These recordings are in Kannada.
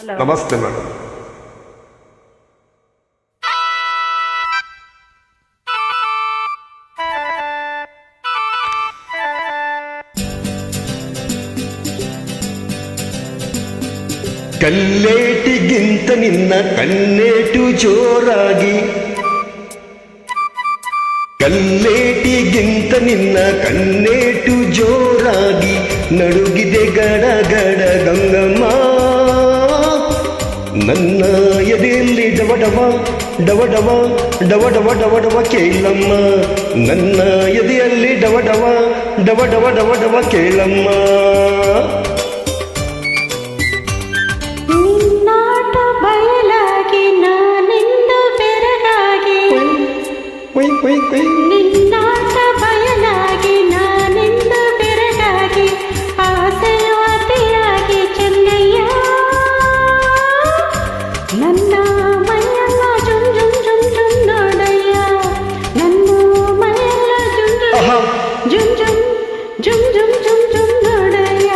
ನಮಸ್ತೆ ಮೇಡಮ್. ಕಲ್ಲೇಟಿಗಿಂತ ನಿನ್ನ ಕಣ್ಣೇಟು ಜೋರಾಗಿ, ಕಲ್ಲೇಟಿಗಿಂತ ನಿನ್ನ ಕಣ್ಣೇಟು ಜೋರಾಗಿ ನಡುಗಿದೆ ಗಡಗಡ ಗಂಗಮ್ಮ. ನನ್ನ ಎದೆಯಲ್ಲಿ ಡವಡವ ಡವಡವ ಡವಡವ ಡವಡವ ಕೇಳಮ್ಮ. ನನ್ನ ಎದೆಯಲ್ಲಿ ಡವಡವ ಡವಡವ ಡವಡವ ಕೇಳಮ್ಮ. ನಿನ್ನಾಟ ಬಯಲಾಗಿ ನಾನೆಂದ ಬೆರಗಾಗಿ ಆಸೆಯ ಅತಿಯಾಗಿ ಚೆನ್ನಯ್ಯ. ನನ್ನ ಮೈಯೆಲ್ಲ ಜುಮ್ ಜುಮ್ ಜುಮ್ ಜುಮ್ ನೋಡಯ್ಯ. ನನ್ನ ಮೈಯೆಲ್ಲ ಜುಮ್ ಜುಮ್ ಜುಮ್ ಜುಮ್ ಜುಮ್ ಜುಮ್ ಜುಮ್ ನೋಡಯ್ಯ.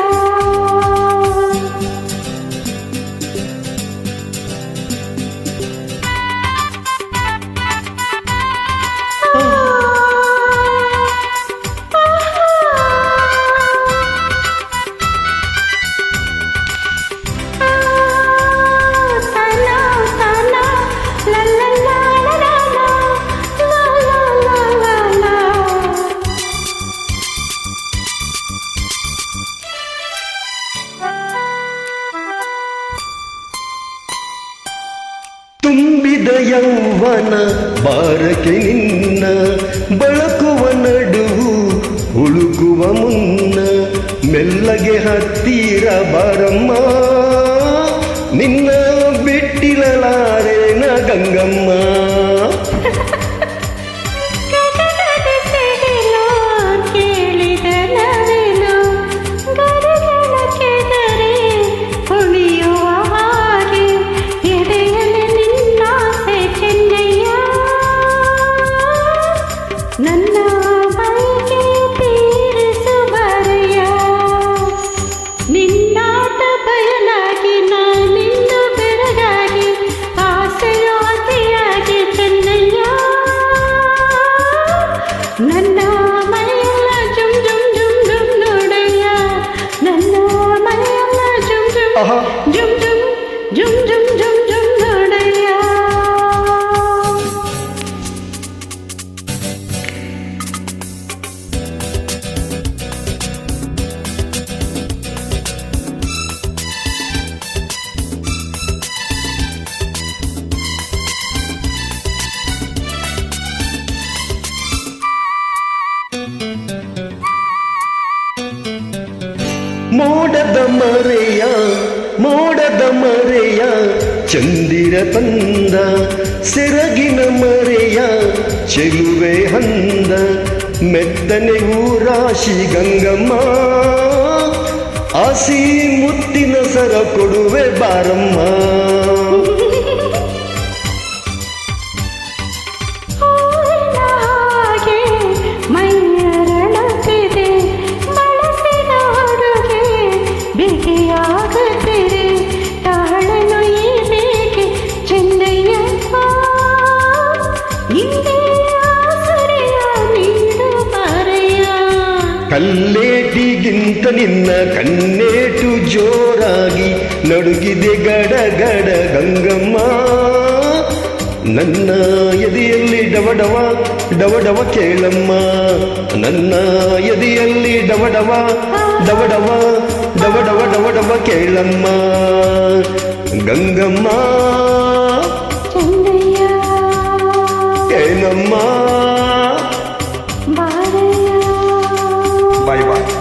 ತುಂಬಿದ ಯೌವನ ಬಾರಕೆ ನಿನ್ನ ಬಳಕುವ ನಡುವು ಹುಡುಕುವ ಮುನ್ನ ಮೆಲ್ಲಗೆ ಹತ್ತಿರ ಬಾರಮ್ಮ. ನಿನ್ನ ಬಿಟ್ಟಿರಲಾರೇನ ಗಂಗಮ್ಮ. ನನ್ನ ಬಯಕೆ ತೀರಿಸು ಬರೆಯ. ನಿನ್ನಾಟ ಬಯಲಾಗಿ ನಾನಿಂದ ಬೆರಗಾಗಿ ಆಸೆಯು ಅತಿಯಾಗಿ ಚೆನ್ನಯ್ಯ. ನನ್ನ ಮೈಯೆಲ್ಲ ಜುಮ್ ಜುಮ್ ಜುಮ್ ಜುಮ್ ನೋಡಯ್ಯ. ನನ್ನ ಮೈಯೆಲ್ಲ ಜುಮ್ ಜುಮ್ ಜುಮ್ ಜುಮ್ ಜುಮ್ ಜುಮ್ ಜುಮ್ ಜುಮ್ ನೋಡಯ್ಯ. ಮೋಡದ ಮರೆಯ ಮೋಡದ ಮರೆಯ ಚಂದಿರ ತಂದ ಸೆರಗಿನ ಮರೆಯ ಚೆಲುವೆ ಹಂದ ಮೆತ್ತನೆ ಊರಾಶಿ ಗಂಗಮ್ಮ. ಆಸಿ ಮುತ್ತಿನ ಸರ ಕೊಡುವೆ ಬಾರಮ್ಮ. ಕಲ್ಲೇಟಿಗಿಂತ ನಿನ್ನ ಕಣ್ಣೇಟು ಜೋರಾಗಿ ನಡುಗಿದೆ ಗಡಗಡ ಗಂಗಮ್ಮ. ನನ್ನ ಎದೆಯಲ್ಲಿ ಡವಡವ ಡವಡವ ಕೇಳಮ್ಮ. ನನ್ನ ಎದೆಯಲ್ಲಿ ಡವಡವ ಡವಡವ ಡವಡವ ಡವಡವ ಕೇಳಮ್ಮ. ಗಂಗಮ್ಮ ಏನಮ್ಮ. ಬಾಯ್ ಬಾಯ್.